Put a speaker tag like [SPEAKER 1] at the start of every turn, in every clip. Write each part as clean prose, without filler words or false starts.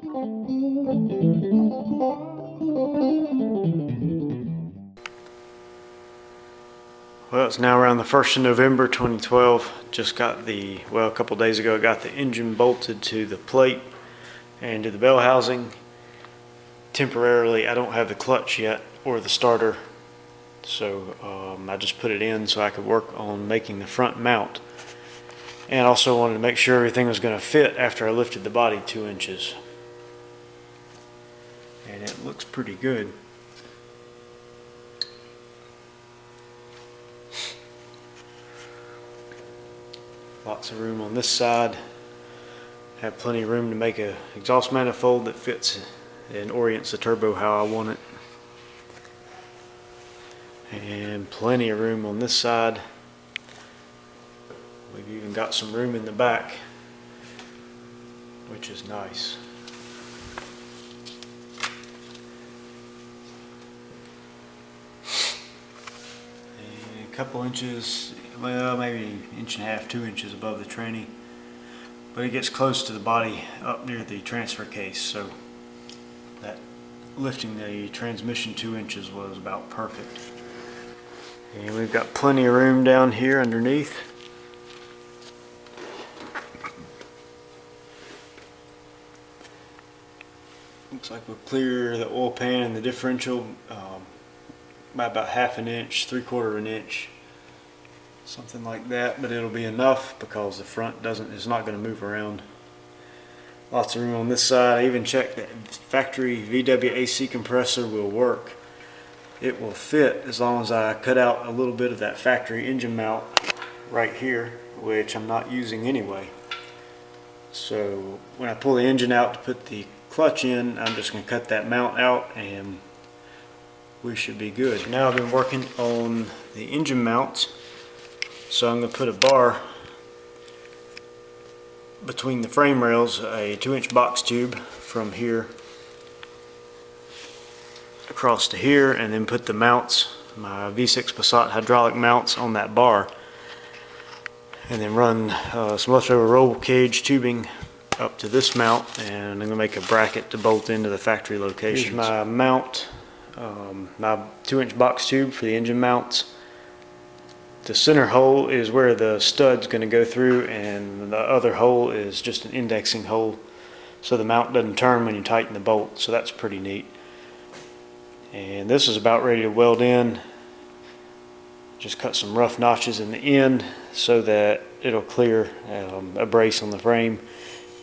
[SPEAKER 1] Well, it's now around the 1st of November 2012. Just got a couple days ago, I got the engine bolted to the plate and to the bell housing. Temporarily, I don't have the clutch yet or the starter, so I just put it in so I could work on making the front mount. And also wanted to make sure everything was going to fit after I lifted the body 2 inches. And it looks pretty good. Lots of room on this side. Have plenty of room to make an exhaust manifold that fits and orients the turbo how I want it. And plenty of room on this side. We've even got some room in the back, which is nice. And a couple inches, well, maybe an inch and a half, 2 inches above the tranny, but it gets close to the body up near the transfer case, so that lifting the transmission 2 inches was about perfect. And we've got plenty of room down here underneath. Looks like we'll clear the oil pan and the differential by about 1/2 inch, 3/4 inch, something like that, but it'll be enough because the front is not going to move around. Lots of room on this side. I even checked that factory VW AC compressor will work. It will fit as long as I cut out a little bit of that factory engine mount right here, which I'm not using anyway. So when I pull the engine out to put the clutch in, I'm just going to cut that mount out and we should be good. Now I've been working on the engine mounts, so I'm going to put a bar between the frame rails, a 2-inch box tube from here across to here, and then put the mounts, my V6 Passat hydraulic mounts, on that bar, and then run some leftover roll cage tubing up to this mount, and I'm going to make a bracket to bolt into the factory location. Here's my mount, my 2-inch box tube for the engine mounts. The center hole is where the stud's going to go through, and the other hole is just an indexing hole so the mount doesn't turn when you tighten the bolt, so that's pretty neat. And this is about ready to weld in. Just cut some rough notches in the end so that it'll clear a brace on the frame.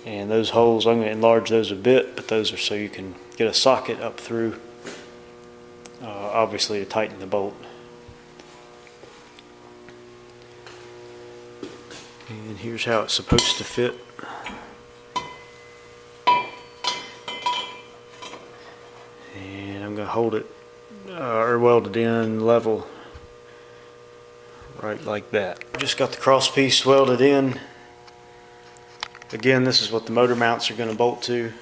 [SPEAKER 1] And those holes, I'm going to enlarge those a bit, but those are so you can get a socket up through, obviously to tighten the bolt. And here's how it's supposed to fit. And I'm going to hold it or weld it in level right like that. Just got the cross piece welded in. Again, this is what the motor mounts are going to bolt to. Let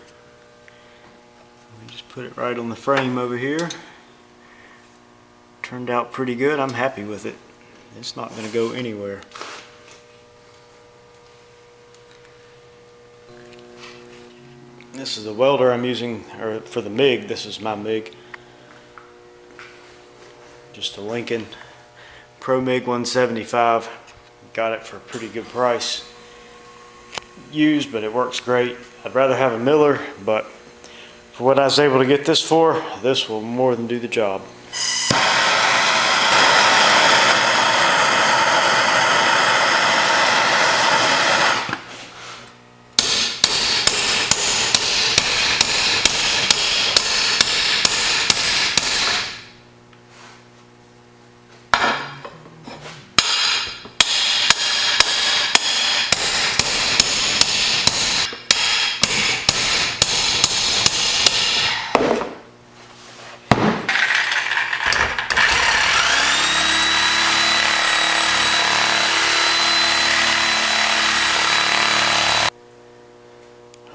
[SPEAKER 1] me just put it right on the frame over here. Turned out pretty good. I'm happy with it. It's not going to go anywhere. This is the welder I'm using for the MIG. This is my MIG. Just a Lincoln Pro MIG 175. Got it for a pretty good price. Used, but it works great. I'd rather have a Miller, but for what I was able to get this for, this will more than do the job.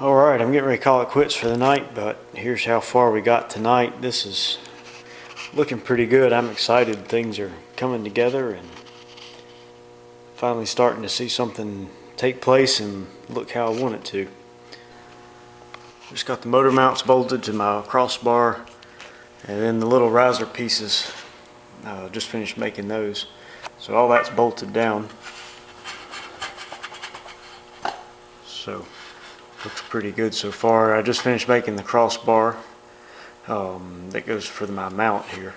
[SPEAKER 1] Alright, I'm getting ready to call it quits for the night, but here's how far we got tonight. This is looking pretty good. I'm excited. Things are coming together and finally starting to see something take place and look how I want it to. Just got the motor mounts bolted to my crossbar, and then the little riser pieces, just finished making those. So all that's bolted down. So looks pretty good so far. I just finished making the crossbar that goes for my mount here.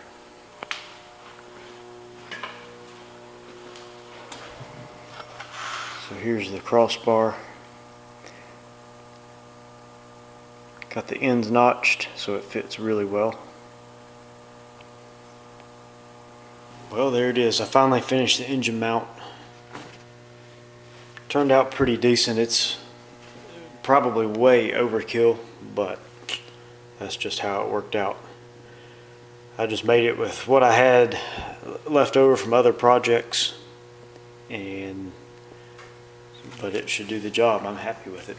[SPEAKER 1] So here's the crossbar. Got the ends notched so it fits really well. Well, there it is. I finally finished the engine mount. Turned out pretty decent. It's probably way overkill, but that's just how it worked out. I just made it with what I had left over from other projects, but it should do the job. I'm happy with it.